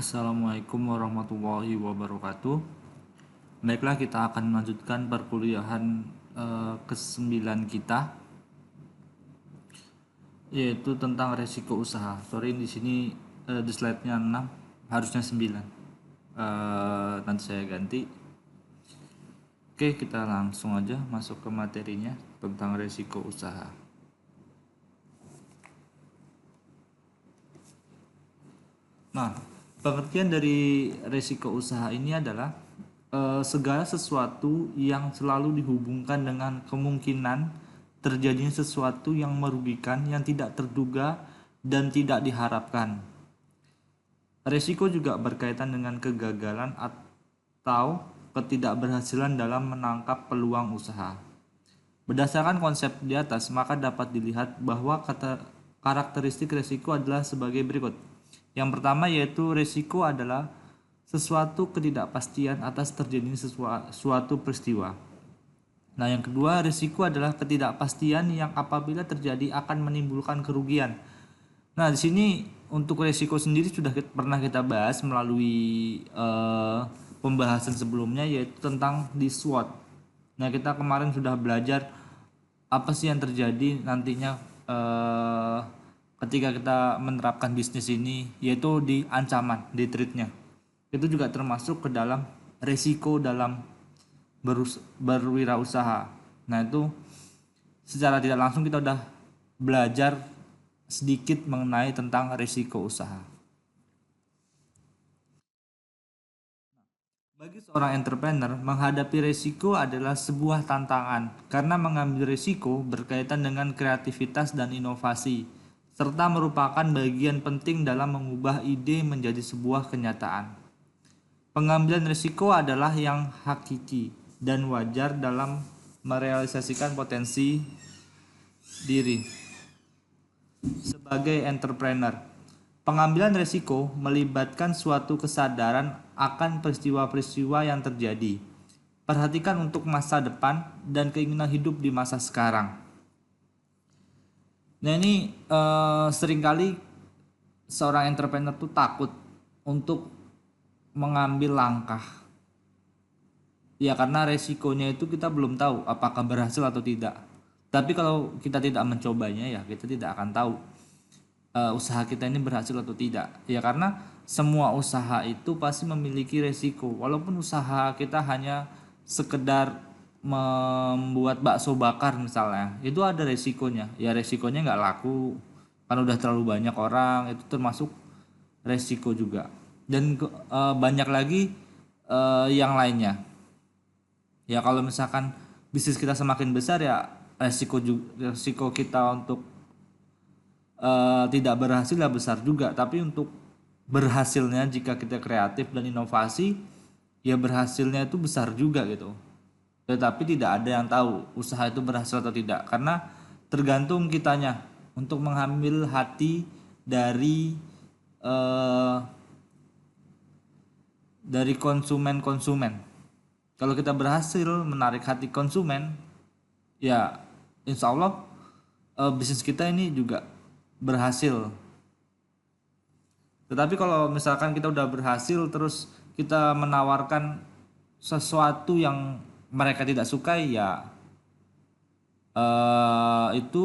Assalamualaikum warahmatullahi wabarakatuh. Baiklah, kita akan melanjutkan perkuliahan ke-9 kita, yaitu tentang resiko usaha. Sorry, di sini di slide-nya 6, harusnya 9. Nanti saya ganti. Oke, kita langsung aja masuk ke materinya tentang resiko usaha. Nah, pengertian dari resiko usaha ini adalah segala sesuatu yang selalu dihubungkan dengan kemungkinan terjadinya sesuatu yang merugikan, yang tidak terduga dan tidak diharapkan. Resiko juga berkaitan dengan kegagalan atau ketidakberhasilan dalam menangkap peluang usaha. Berdasarkan konsep di atas, maka dapat dilihat bahwa karakteristik resiko adalah sebagai berikut. Yang pertama yaitu resiko adalah sesuatu ketidakpastian atas terjadinya suatu peristiwa. Nah, yang kedua, resiko adalah ketidakpastian yang apabila terjadi akan menimbulkan kerugian. Nah, di sini untuk resiko sendiri sudah pernah kita bahas melalui pembahasan sebelumnya, yaitu tentang di SWOT. Nah, kita kemarin sudah belajar apa sih yang terjadi nantinya ketika kita menerapkan bisnis ini, yaitu di ancaman, di treatnya. Itu juga termasuk ke dalam resiko dalam berwirausaha. Nah, itu secara tidak langsung kita udah belajar sedikit mengenai tentang resiko usaha. Bagi seorang entrepreneur, menghadapi resiko adalah sebuah tantangan karena mengambil resiko berkaitan dengan kreativitas dan inovasi, serta merupakan bagian penting dalam mengubah ide menjadi sebuah kenyataan. Pengambilan risiko adalah yang hakiki dan wajar dalam merealisasikan potensi diri sebagai entrepreneur. Pengambilan risiko melibatkan suatu kesadaran akan peristiwa-peristiwa yang terjadi. Perhatikan untuk masa depan dan keinginan hidup di masa sekarang. Nah, ini seringkali seorang entrepreneur tuh takut untuk mengambil langkah. Ya, karena resikonya itu kita belum tahu apakah berhasil atau tidak. Tapi kalau kita tidak mencobanya, ya kita tidak akan tahu usaha kita ini berhasil atau tidak. Ya, karena semua usaha itu pasti memiliki resiko. Walaupun usaha kita hanya sekedar membuat bakso bakar misalnya, itu ada resikonya. Ya, resikonya nggak laku karena udah terlalu banyak orang, itu termasuk resiko juga. Dan banyak lagi yang lainnya. Ya, kalau misalkan bisnis kita semakin besar, ya resiko kita untuk tidak berhasil ya besar juga. Tapi untuk berhasilnya jika kita kreatif dan inovasi, ya berhasilnya itu besar juga gitu. Tetapi tidak ada yang tahu usaha itu berhasil atau tidak, karena tergantung kitanya untuk mengambil hati eh, dari konsumen. Kalau kita berhasil menarik hati konsumen, ya insya Allah bisnis kita ini juga berhasil. Tetapi kalau misalkan kita udah berhasil terus kita menawarkan sesuatu yang mereka tidak sukai, ya itu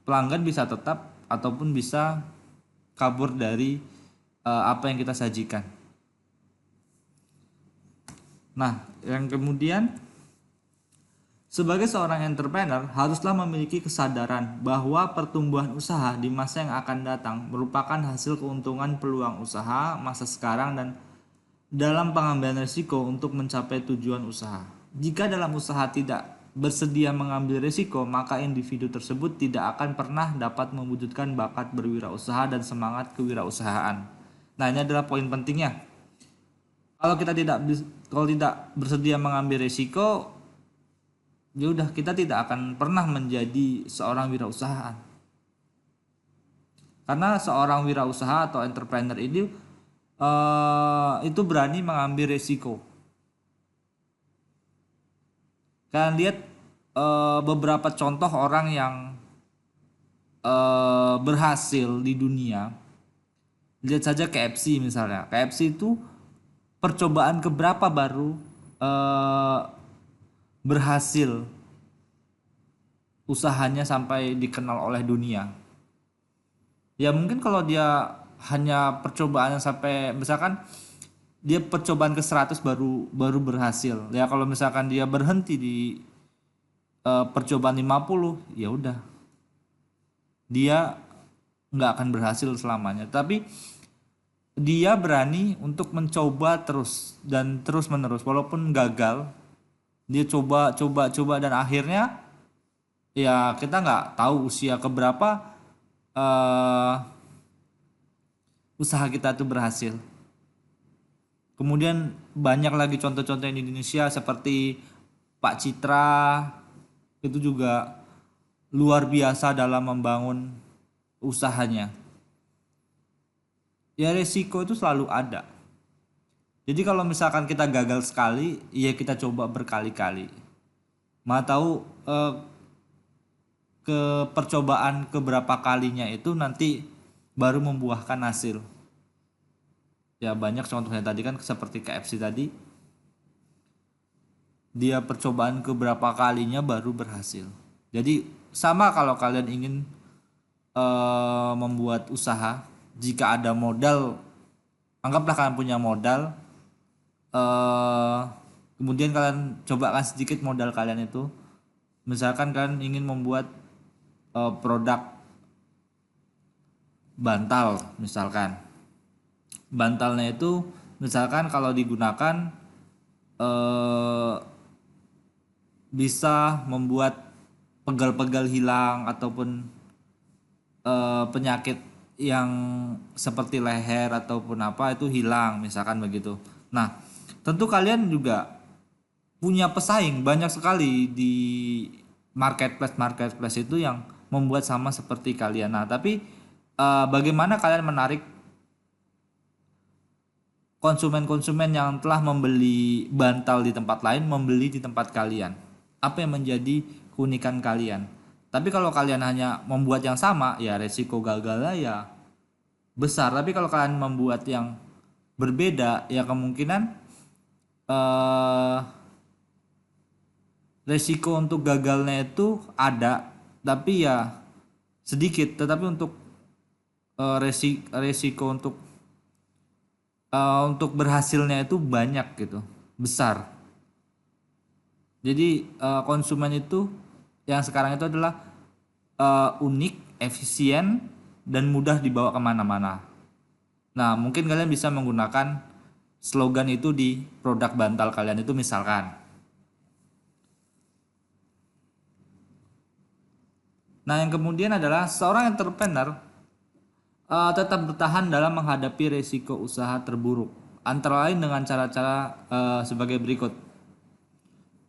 pelanggan bisa tetap ataupun bisa kabur dari apa yang kita sajikan. Nah, yang kemudian sebagai seorang entrepreneur haruslah memiliki kesadaran bahwa pertumbuhan usaha di masa yang akan datang merupakan hasil keuntungan peluang usaha masa sekarang dan dalam pengambilan risiko untuk mencapai tujuan usaha. Jika dalam usaha tidak bersedia mengambil risiko, maka individu tersebut tidak akan pernah dapat mewujudkan bakat berwirausaha dan semangat kewirausahaan. Nah, ini adalah poin pentingnya. Kalau tidak bersedia mengambil risiko, ya udah, kita tidak akan pernah menjadi seorang wirausaha. Karena seorang wirausaha atau entrepreneur ini itu berani mengambil risiko. Kalian lihat beberapa contoh orang yang berhasil di dunia, Lihat saja KFC misalnya. KFC itu percobaan keberapa baru eh, berhasil usahanya sampai dikenal oleh dunia. Ya mungkin kalau dia hanya percobaan sampai misalkan dia percobaan ke 100 baru baru berhasil. Ya kalau misalkan dia berhenti di percobaan 50, ya udah dia nggak akan berhasil selamanya. Tapi dia berani untuk mencoba terus dan terus menerus walaupun gagal. Dia coba coba coba dan akhirnya ya kita nggak tahu usia keberapa eh, usaha kita tuh berhasil. Kemudian banyak lagi contoh-contoh di Indonesia seperti Pak Citra itu juga luar biasa dalam membangun usahanya. Ya resiko itu selalu ada. Jadi kalau misalkan kita gagal sekali, ya kita coba berkali-kali. Mau tahu ke percobaan keberapa kalinya itu nanti baru membuahkan hasil. Ya banyak contohnya tadi kan seperti KFC tadi, dia percobaan keberapa kalinya baru berhasil. Jadi sama kalau kalian ingin membuat usaha, jika ada modal, anggaplah kalian punya modal, eh, kemudian kalian cobakan sedikit modal kalian itu, misalkan kalian ingin membuat produk bantal misalkan. Bantalnya itu misalkan kalau digunakan eh, bisa membuat pegal-pegal hilang ataupun penyakit yang seperti leher ataupun apa itu hilang misalkan begitu. Nah, tentu kalian juga punya pesaing banyak sekali di marketplace itu yang membuat sama seperti kalian. Nah, tapi bagaimana kalian menarik konsumen-konsumen yang telah membeli bantal di tempat lain membeli di tempat kalian? Apa yang menjadi keunikan kalian? Tapi kalau kalian hanya membuat yang sama, ya resiko gagalnya ya besar. Tapi kalau kalian membuat yang berbeda, ya kemungkinan eh, resiko untuk gagalnya itu ada, tapi ya sedikit. Tetapi untuk resiko untuk berhasilnya itu banyak gitu, besar. Jadi konsumen itu yang sekarang itu adalah unik, efisien, dan mudah dibawa kemana-mana. Nah, mungkin kalian bisa menggunakan slogan itu di produk bantal kalian itu misalkan. Nah, yang kemudian adalah seorang entrepreneur tetap bertahan dalam menghadapi risiko usaha terburuk. Antara lain dengan cara-cara sebagai berikut.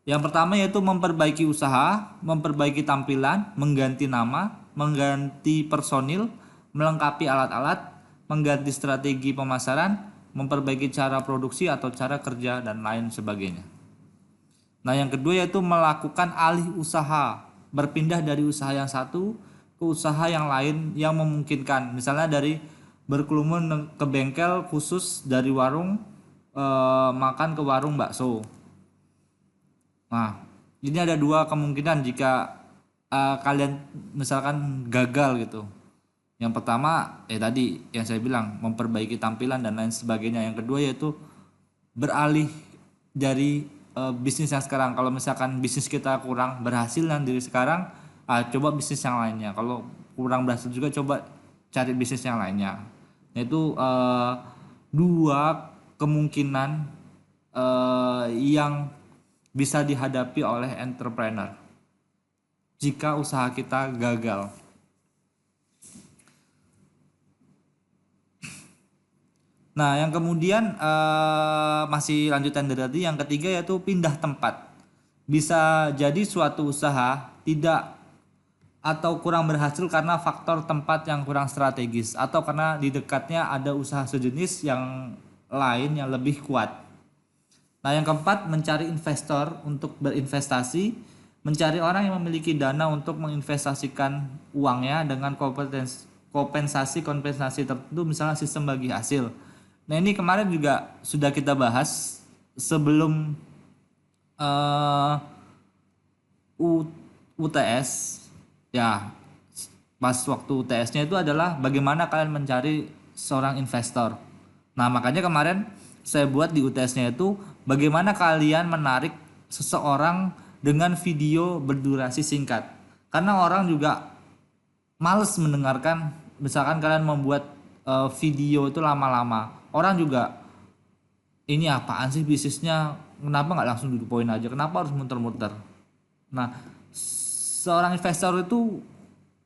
Yang pertama yaitu memperbaiki usaha, memperbaiki tampilan, mengganti nama, mengganti personil, melengkapi alat-alat, mengganti strategi pemasaran, memperbaiki cara produksi atau cara kerja dan lain sebagainya. Nah, yang kedua yaitu melakukan alih usaha, berpindah dari usaha yang satu ke usaha yang lain yang memungkinkan. Misalnya dari berkerumun ke bengkel khusus dari warung makan ke warung bakso. Nah, ini ada dua kemungkinan jika kalian misalkan gagal gitu. Yang pertama, tadi yang saya bilang memperbaiki tampilan dan lain sebagainya. Yang kedua yaitu beralih dari bisnis yang sekarang. Kalau misalkan bisnis kita kurang berhasil yang diri sekarang, coba bisnis yang lainnya. Kalau kurang berhasil juga coba cari bisnis yang lainnya. Itu dua kemungkinan yang bisa dihadapi oleh entrepreneur jika usaha kita gagal. Nah, yang kemudian masih lanjutan dari tadi, yang ketiga yaitu pindah tempat. Bisa jadi suatu usaha tidak atau kurang berhasil karena faktor tempat yang kurang strategis atau karena di dekatnya ada usaha sejenis yang lain yang lebih kuat. Nah, yang keempat, mencari investor untuk berinvestasi, mencari orang yang memiliki dana untuk menginvestasikan uangnya dengan kompensasi tertentu, misalnya sistem bagi hasil. Nah, ini kemarin juga sudah kita bahas sebelum eh, UTS ya. Pas waktu UTS-nya itu adalah bagaimana kalian mencari seorang investor. Nah, makanya kemarin saya buat di UTS-nya itu bagaimana kalian menarik seseorang dengan video berdurasi singkat. Karena orang juga males mendengarkan, misalkan kalian membuat video itu lama-lama. Orang juga ini apaan sih bisnisnya, kenapa nggak langsung to the point aja, kenapa harus muter-muter. Nah, seorang investor itu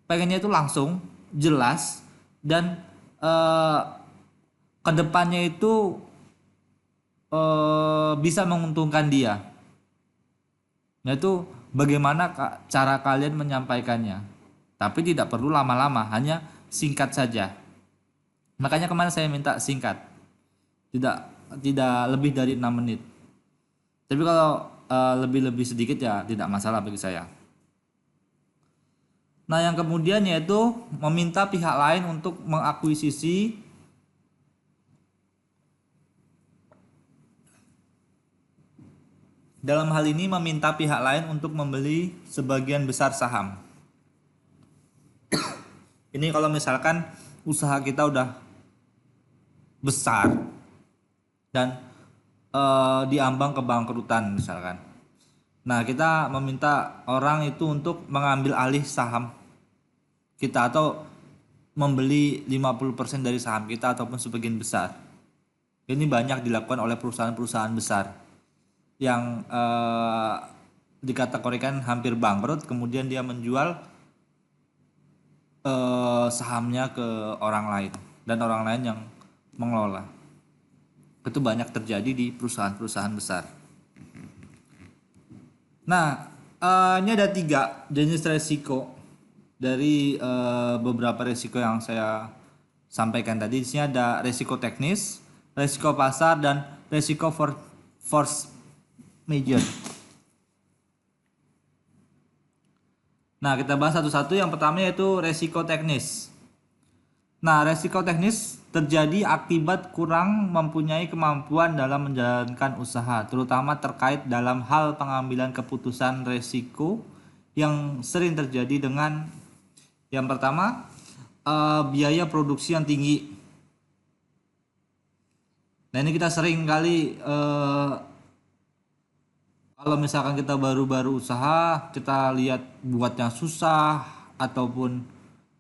pengennya itu langsung jelas dan eh, kedepannya itu bisa menguntungkan dia, yaitu bagaimana cara kalian menyampaikannya, tapi tidak perlu lama-lama, hanya singkat saja. Makanya kemarin saya minta singkat, tidak tidak lebih dari 6 menit. Tapi kalau lebih-lebih sedikit ya tidak masalah bagi saya. Nah, yang kemudian yaitu meminta pihak lain untuk mengakuisisi dalam hal ini meminta pihak lain untuk membeli sebagian besar saham. Ini kalau misalkan usaha kita udah besar dan diambang kebangkrutan misalkan. Nah, kita meminta orang itu untuk mengambil alih saham kita atau membeli 50% dari saham kita ataupun sebagian besar. Ini banyak dilakukan oleh perusahaan-perusahaan besar yang dikategorikan hampir bangkrut, kemudian dia menjual sahamnya ke orang lain dan orang lain yang mengelola. Itu banyak terjadi di perusahaan-perusahaan besar. Nah, ini ada 3 jenis resiko dari beberapa resiko yang saya sampaikan tadi. Di sini ada resiko teknis, resiko pasar, dan resiko force major. Nah, kita bahas satu-satu. Yang pertama yaitu resiko teknis. Nah, resiko teknis terjadi akibat kurang mempunyai kemampuan dalam menjalankan usaha, terutama terkait dalam hal pengambilan keputusan resiko yang sering terjadi dengan yang pertama, biaya produksi yang tinggi. Nah, ini kita sering kali kalau misalkan kita baru-baru usaha, kita lihat buatnya susah ataupun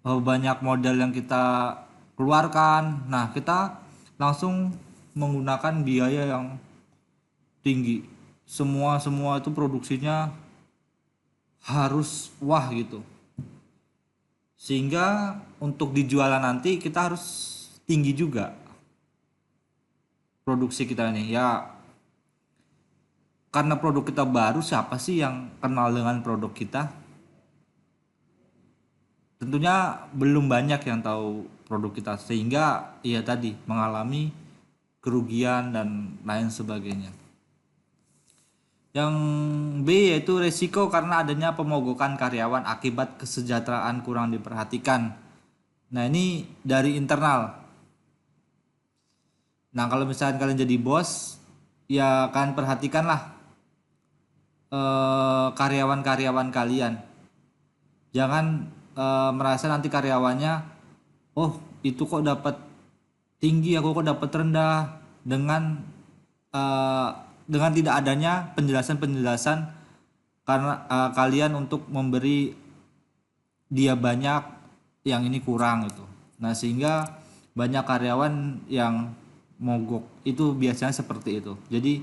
banyak modal yang kita keluarkan. Nah, kita langsung menggunakan biaya yang tinggi. Semua itu produksinya harus wah gitu. Sehingga untuk dijualan nanti kita harus tinggi juga produksi kita nih. Ya, karena produk kita baru, siapa sih yang kenal dengan produk kita? Tentunya belum banyak yang tahu produk kita, sehingga ya tadi mengalami kerugian dan lain sebagainya. Yang B yaitu resiko karena adanya pemogokan karyawan akibat kesejahteraan kurang diperhatikan. Nah, ini dari internal. Nah, kalau misalkan kalian jadi bos, ya kalian perhatikanlah karyawan-karyawan kalian. Jangan merasa nanti karyawannya, oh itu kok dapat tinggi, aku kok dapat rendah, dengan tidak adanya penjelasan karena kalian untuk memberi dia banyak, yang ini kurang gitu. Nah, sehingga banyak karyawan yang mogok. Itu biasanya seperti itu. Jadi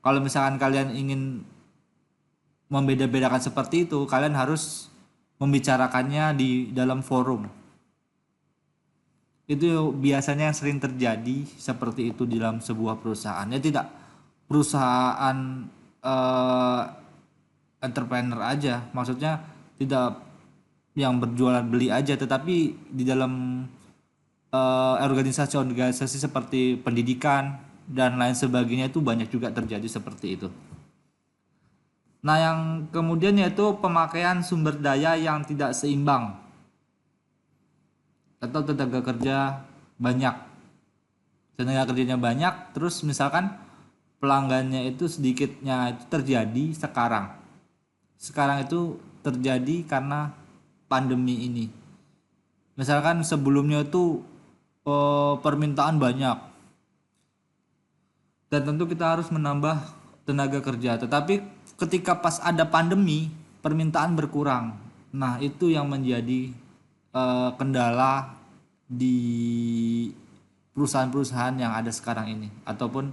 kalau misalkan kalian ingin membeda-bedakan seperti itu, kalian harus membicarakannya di dalam forum. Itu biasanya yang sering terjadi seperti itu di dalam sebuah perusahaan. Ya tidak perusahaan entrepreneur aja, maksudnya tidak yang berjualan beli aja, tetapi di dalam organisasi seperti pendidikan dan lain sebagainya itu banyak juga terjadi seperti itu. Nah, yang kemudian yaitu pemakaian sumber daya yang tidak seimbang. atau tenaga kerja banyak. Tenaga kerjanya banyak, terus misalkan pelanggannya itu sedikitnya itu terjadi sekarang. Sekarang itu terjadi karena pandemi ini. Misalkan sebelumnya itu permintaan banyak dan tentu kita harus menambah tenaga kerja. Tetapi ketika pas ada pandemi, permintaan berkurang. Nah, itu yang menjadi kendala di perusahaan-perusahaan yang ada sekarang ini ataupun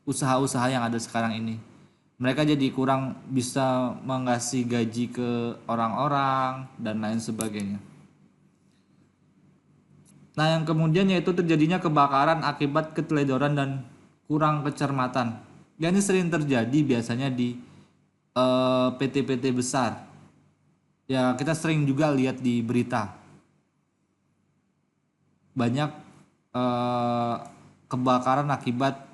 usaha-usaha yang ada sekarang ini. Mereka jadi kurang bisa mengasih gaji ke orang-orang dan lain sebagainya. Nah, yang kemudian yaitu terjadinya kebakaran akibat keteledoran dan kurang kecermatan. Ya, ini sering terjadi biasanya di PT-PT besar. Ya, kita sering juga lihat di berita. Banyak kebakaran akibat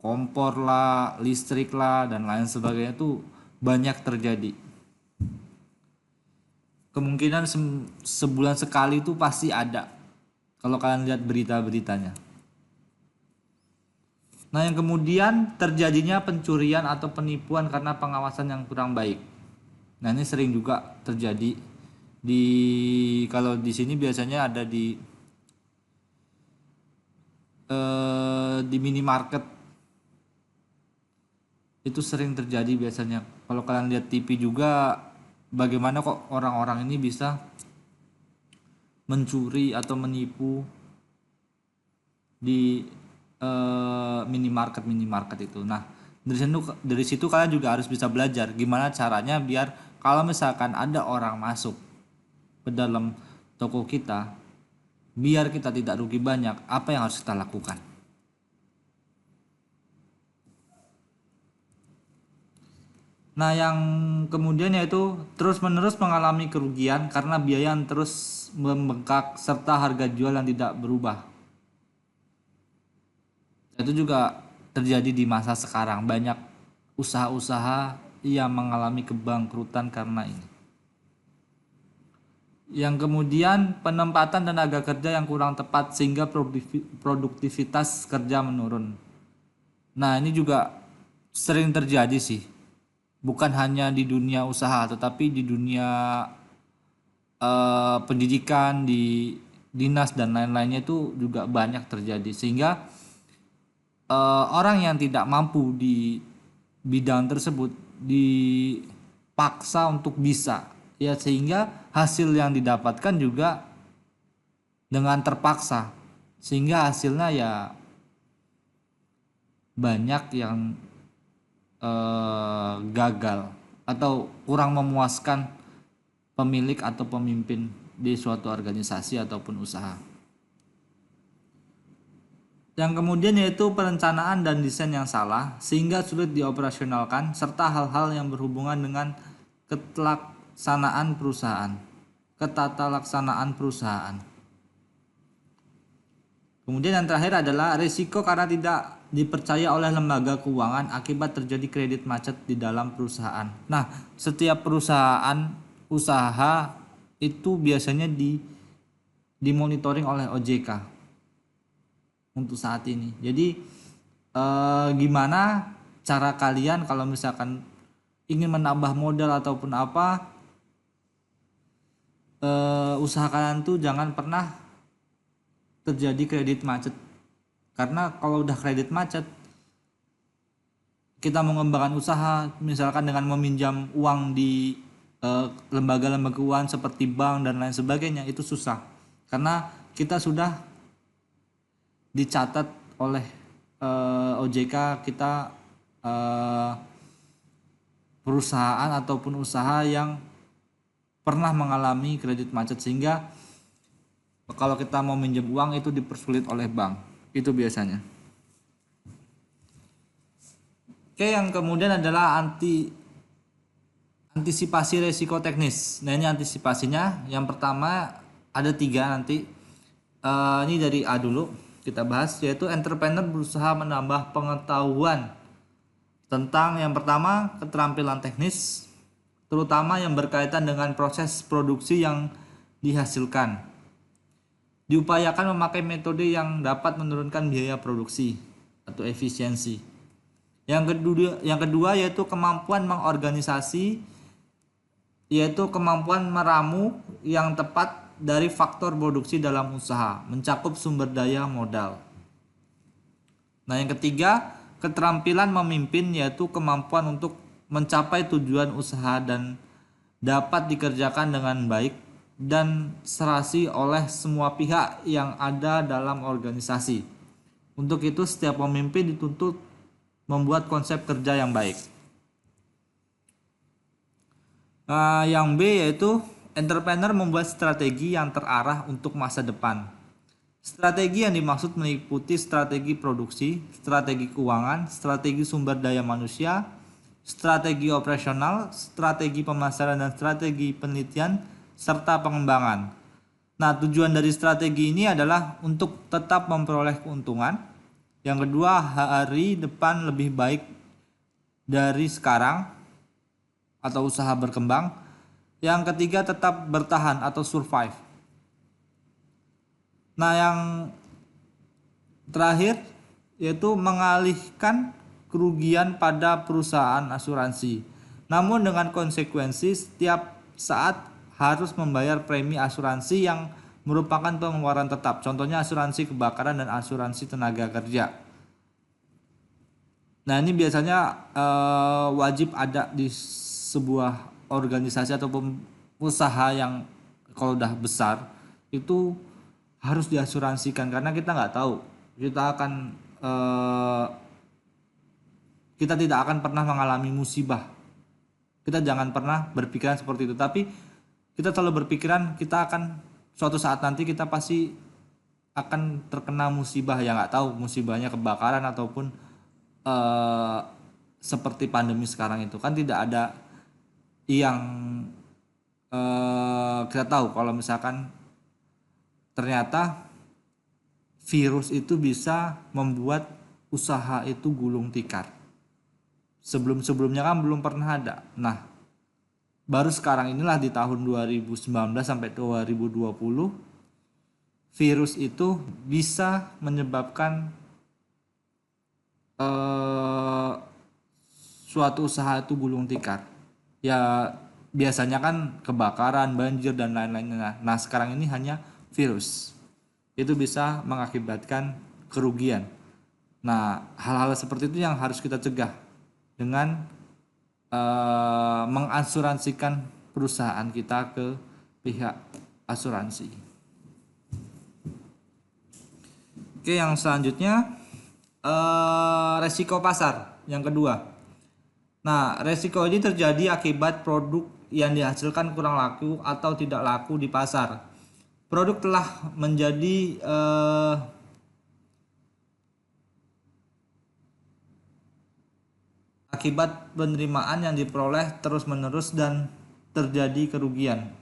kompor lah, listrik lah, dan lain sebagainya itu banyak terjadi. Kemungkinan sebulan sekali itu pasti ada kalau kalian lihat berita-beritanya. Nah, yang kemudian terjadinya pencurian atau penipuan karena pengawasan yang kurang baik. Nah, ini sering juga terjadi di kalau di sini biasanya ada di minimarket. Itu sering terjadi biasanya. Kalau kalian lihat TV juga, bagaimana kok orang-orang ini bisa mencuri atau menipu di minimarket itu. Nah, dari situ kalian juga harus bisa belajar gimana caranya biar kalau misalkan ada orang masuk ke dalam toko kita, biar kita tidak rugi banyak, apa yang harus kita lakukan. Nah, yang kemudian yaitu terus-menerus mengalami kerugian karena biaya yang terus membengkak serta harga jual yang tidak berubah. Itu juga terjadi di masa sekarang. Banyak usaha-usaha yang mengalami kebangkrutan karena ini. Yang kemudian penempatan tenaga kerja yang kurang tepat sehingga produktivitas kerja menurun. Nah, ini juga sering terjadi sih. Bukan hanya di dunia usaha, tetapi di dunia pendidikan, di dinas dan lain-lainnya itu juga banyak terjadi. Sehingga orang yang tidak mampu di bidang tersebut dipaksa untuk bisa, ya, sehingga hasil yang didapatkan juga dengan terpaksa, sehingga hasilnya ya banyak yang gagal atau kurang memuaskan pemilik atau pemimpin di suatu organisasi ataupun usaha. Yang kemudian yaitu perencanaan dan desain yang salah sehingga sulit dioperasionalkan serta hal-hal yang berhubungan dengan ketata laksanaan perusahaan. Kemudian yang terakhir adalah risiko karena tidak dipercaya oleh lembaga keuangan akibat terjadi kredit macet di dalam perusahaan. Nah, setiap perusahaan usaha itu biasanya dimonitoring oleh OJK untuk saat ini. Jadi gimana cara kalian kalau misalkan ingin menambah modal ataupun apa, usaha kalian tuh jangan pernah terjadi kredit macet. Karena kalau udah kredit macet, kita mengembangkan usaha misalkan dengan meminjam uang di lembaga-lembaga keuangan seperti bank dan lain sebagainya, itu susah. Karena kita sudah dicatat oleh OJK kita perusahaan ataupun usaha yang pernah mengalami kredit macet, sehingga kalau kita mau minjem uang itu dipersulit oleh bank, itu biasanya. Oke, yang kemudian adalah antisipasi resiko teknis. Nah, ini antisipasinya. Yang pertama ada 3 nanti. Ini dari A dulu kita bahas, yaitu entrepreneur berusaha menambah pengetahuan tentang yang pertama keterampilan teknis, terutama yang berkaitan dengan proses produksi yang dihasilkan. Diupayakan memakai metode yang dapat menurunkan biaya produksi atau efisiensi. Yang kedua yaitu kemampuan mengorganisasi, yaitu kemampuan meramu yang tepat dari faktor produksi dalam usaha, mencakup sumber daya modal. Nah, yang ketiga, keterampilan memimpin, yaitu kemampuan untuk mencapai tujuan usaha dan dapat dikerjakan dengan baik dan serasi oleh semua pihak yang ada dalam organisasi. Untuk itu, setiap pemimpin dituntut membuat konsep kerja yang baik. Yang B yaitu entrepreneur membuat strategi yang terarah untuk masa depan. Strategi yang dimaksud meliputi strategi produksi, strategi keuangan, strategi sumber daya manusia, strategi operasional, strategi pemasaran dan strategi penelitian serta pengembangan. Nah, tujuan dari strategi ini adalah untuk tetap memperoleh keuntungan. Yang kedua, hari depan lebih baik dari sekarang atau usaha berkembang. Yang ketiga, tetap bertahan atau survive. Nah, yang terakhir yaitu mengalihkan kerugian pada perusahaan asuransi. Namun dengan konsekuensi setiap saat harus membayar premi asuransi yang merupakan pengeluaran tetap. Contohnya asuransi kebakaran dan asuransi tenaga kerja. Nah, ini biasanya wajib ada di sebuah organisasi ataupun usaha yang kalau udah besar itu harus diasuransikan, karena kita nggak tahu kita tidak akan pernah mengalami musibah. Kita jangan pernah berpikiran seperti itu, tapi kita selalu berpikiran kita akan suatu saat nanti kita pasti akan terkena musibah, yang nggak tahu musibahnya kebakaran ataupun seperti pandemi sekarang itu kan tidak ada yang kita tahu kalau misalkan ternyata virus itu bisa membuat usaha itu gulung tikar. Sebelum-sebelumnya kan belum pernah ada. Nah, baru sekarang inilah di tahun 2019 sampai 2020 virus itu bisa menyebabkan suatu usaha itu gulung tikar. Ya biasanya kan kebakaran, banjir dan lain-lainnya. Nah, sekarang ini hanya virus. Itu bisa mengakibatkan kerugian. Nah, hal-hal seperti itu yang harus kita cegah dengan mengasuransikan perusahaan kita ke pihak asuransi. Oke, yang selanjutnya resiko pasar yang kedua. Nah, resiko ini terjadi akibat produk yang dihasilkan kurang laku atau tidak laku di pasar. Produk telah menjadi akibat penerimaan yang diperoleh terus-menerus dan terjadi kerugian.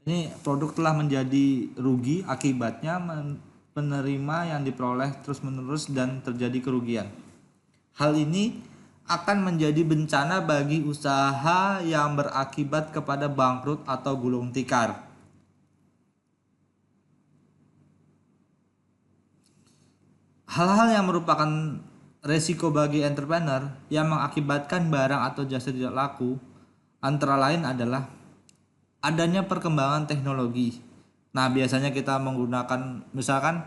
Ini produk telah menjadi rugi akibatnya penerima yang diperoleh terus-menerus dan terjadi kerugian. Hal ini akan menjadi bencana bagi usaha yang berakibat kepada bangkrut atau gulung tikar. Hal-hal yang merupakan resiko bagi entrepreneur yang mengakibatkan barang atau jasa tidak laku antara lain adalah adanya perkembangan teknologi. Nah, biasanya kita menggunakan misalkan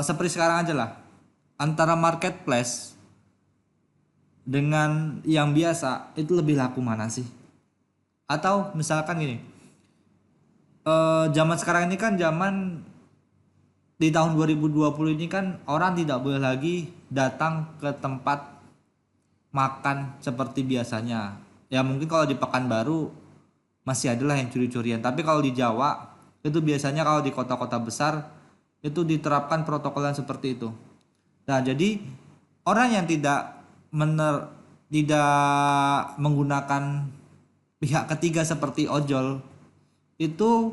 seperti sekarang aja lah, antara marketplace dengan yang biasa itu lebih laku mana sih? Atau misalkan gini, zaman sekarang ini kan zaman di tahun 2020 ini kan orang tidak boleh lagi datang ke tempat makan seperti biasanya. Ya mungkin kalau di Pekanbaru masih ada lah yang curi-curian, tapi kalau di Jawa itu biasanya kalau di kota-kota besar itu diterapkan protokol yang seperti itu. Nah, jadi orang yang tidak menggunakan pihak ketiga seperti ojol itu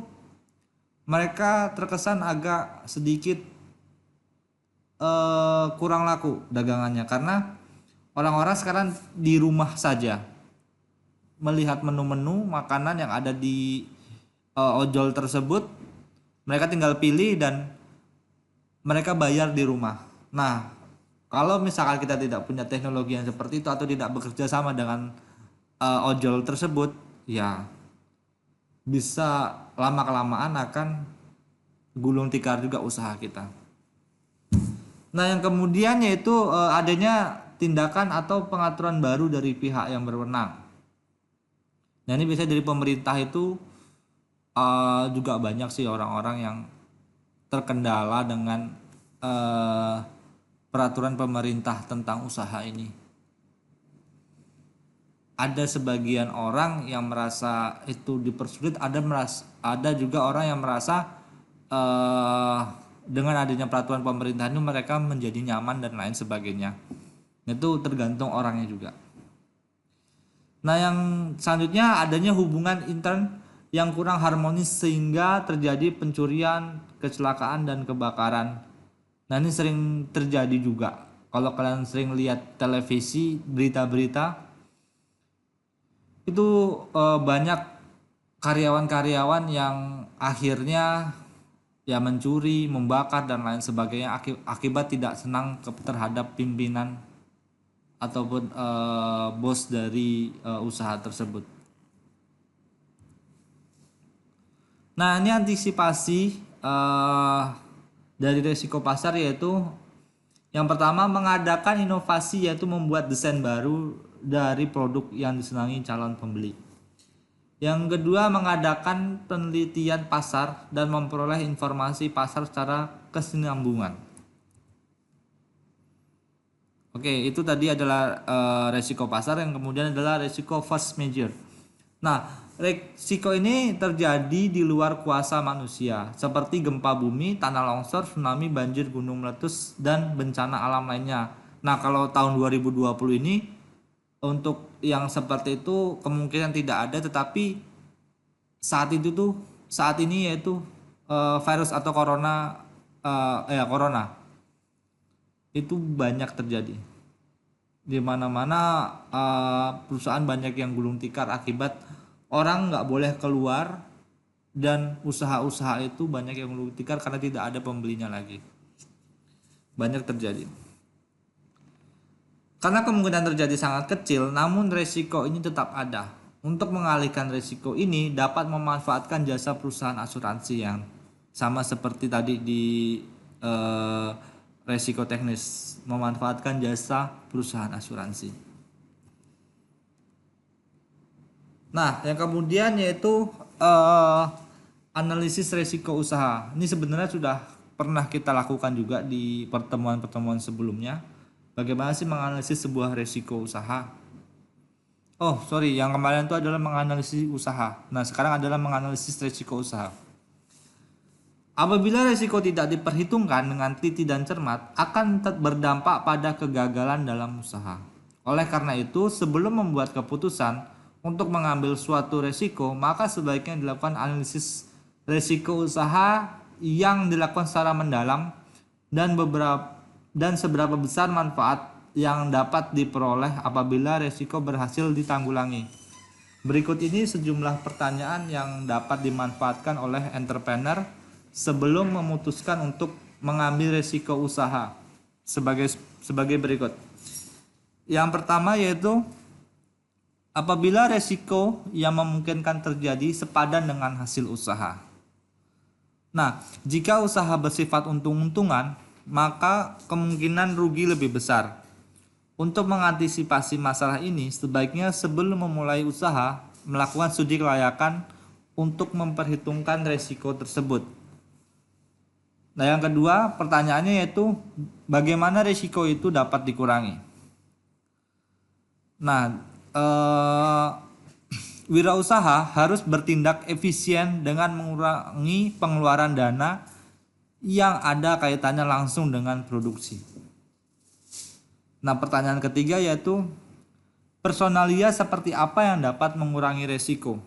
mereka terkesan agak sedikit kurang laku dagangannya, karena orang-orang sekarang di rumah saja. melihat menu-menu makanan yang ada di ojol tersebut, mereka tinggal pilih dan mereka bayar di rumah. Nah, kalau misalkan kita tidak punya teknologi yang seperti itu atau tidak bekerja sama dengan ojol tersebut, ya bisa lama-kelamaan akan gulung tikar juga usaha kita. Nah, yang kemudian yaitu adanya tindakan atau pengaturan baru dari pihak yang berwenang. Nah, ini biasanya dari pemerintah itu juga banyak sih orang-orang yang terkendala dengan peraturan pemerintah tentang usaha ini. Ada sebagian orang yang merasa itu dipersulit, ada juga orang yang merasa dengan adanya peraturan pemerintah ini mereka menjadi nyaman dan lain sebagainya. Itu tergantung orangnya juga. Nah, yang selanjutnya adanya hubungan intern yang kurang harmonis sehingga terjadi pencurian, kecelakaan dan kebakaran. Nah, ini sering terjadi juga. Kalau kalian sering lihat televisi, berita-berita, itu banyak karyawan-karyawan yang akhirnya ya mencuri, membakar dan lain sebagainya akibat tidak senang terhadap pimpinan ataupun bos dari usaha tersebut. Nah, ini antisipasi dari risiko pasar, yaitu yang pertama mengadakan inovasi, yaitu membuat desain baru dari produk yang disenangi calon pembeli. Yang kedua, mengadakan penelitian pasar dan memperoleh informasi pasar secara kesinambungan. Oke, itu tadi adalah resiko pasar. Yang kemudian adalah resiko force majeure. Nah, resiko ini terjadi di luar kuasa manusia, seperti gempa bumi, tanah longsor, tsunami, banjir, gunung meletus, dan bencana alam lainnya. Nah, kalau tahun 2020 ini untuk yang seperti itu kemungkinan tidak ada, tetapi saat ini yaitu virus atau corona itu banyak terjadi. Di mana-mana perusahaan banyak yang gulung tikar akibat orang nggak boleh keluar dan usaha-usaha itu banyak yang gulung tikar karena tidak ada pembelinya lagi. Banyak terjadi. Karena kemungkinan terjadi sangat kecil, namun resiko ini tetap ada. Untuk mengalihkan resiko ini dapat memanfaatkan jasa perusahaan asuransi yang sama seperti tadi di resiko teknis, memanfaatkan jasa perusahaan asuransi. Nah, yang kemudian yaitu analisis resiko usaha. Ini sebenarnya sudah pernah kita lakukan juga di pertemuan-pertemuan sebelumnya. Bagaimana sih menganalisis sebuah resiko usaha? Oh, sorry, yang kemarin itu adalah menganalisis usaha. Nah, sekarang adalah menganalisis resiko usaha. Apabila resiko tidak diperhitungkan dengan teliti dan cermat, akan berdampak pada kegagalan dalam usaha. Oleh karena itu, sebelum membuat keputusan untuk mengambil suatu resiko, maka sebaiknya dilakukan analisis resiko usaha yang dilakukan secara mendalam dan seberapa besar manfaat yang dapat diperoleh apabila resiko berhasil ditanggulangi. Berikut ini sejumlah pertanyaan yang dapat dimanfaatkan oleh entrepreneur sebelum memutuskan untuk mengambil resiko usaha sebagai berikut. Yang pertama yaitu apabila resiko yang memungkinkan terjadi sepadan dengan hasil usaha. Nah, jika usaha bersifat untung-untungan, maka kemungkinan rugi lebih besar. Untuk mengantisipasi masalah ini, sebaiknya sebelum memulai usaha, melakukan studi kelayakan untuk memperhitungkan resiko tersebut. Nah, yang kedua, pertanyaannya yaitu bagaimana resiko itu dapat dikurangi. Nah, wirausaha harus bertindak efisien dengan mengurangi pengeluaran dana yang ada kaitannya langsung dengan produksi. Nah, pertanyaan ketiga yaitu personalia seperti apa yang dapat mengurangi resiko.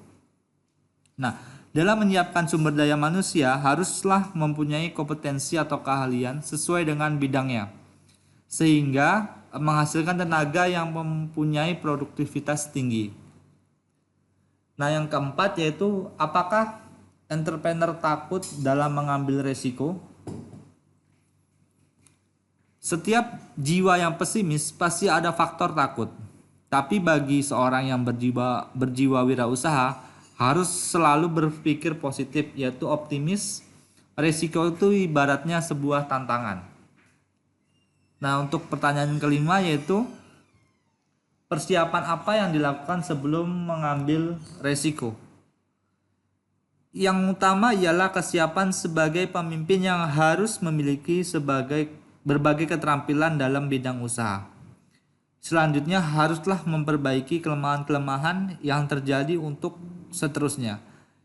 Nah, dalam menyiapkan sumber daya manusia haruslah mempunyai kompetensi atau keahlian sesuai dengan bidangnya, sehingga menghasilkan tenaga yang mempunyai produktivitas tinggi. Nah, yang keempat yaitu apakah entrepreneur takut dalam mengambil resiko? Setiap jiwa yang pesimis pasti ada faktor takut. Tapi bagi seorang yang berjiwa wirausaha harus selalu berpikir positif, yaitu optimis. Resiko itu ibaratnya sebuah tantangan. Nah, untuk pertanyaan kelima yaitu persiapan apa yang dilakukan sebelum mengambil resiko? Yang utama ialah kesiapan sebagai pemimpin yang harus memiliki berbagai keterampilan dalam bidang usaha. Selanjutnya haruslah memperbaiki kelemahan-kelemahan yang terjadi untuk seterusnya.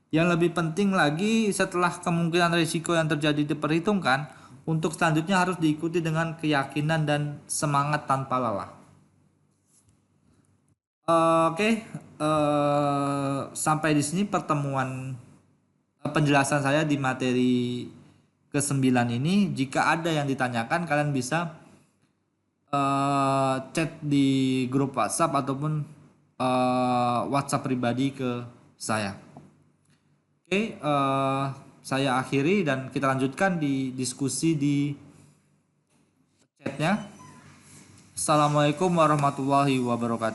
Yang lebih penting lagi, setelah kemungkinan risiko yang terjadi diperhitungkan, untuk selanjutnya harus diikuti dengan keyakinan dan semangat tanpa lelah. Oke, sampai di sini pertemuan penjelasan saya di materi ke-9 ini. Jika ada yang ditanyakan, kalian bisa chat di grup WhatsApp ataupun WhatsApp pribadi ke saya. Oke, saya akhiri dan kita lanjutkan di diskusi di chatnya. Assalamualaikum warahmatullahi wabarakatuh.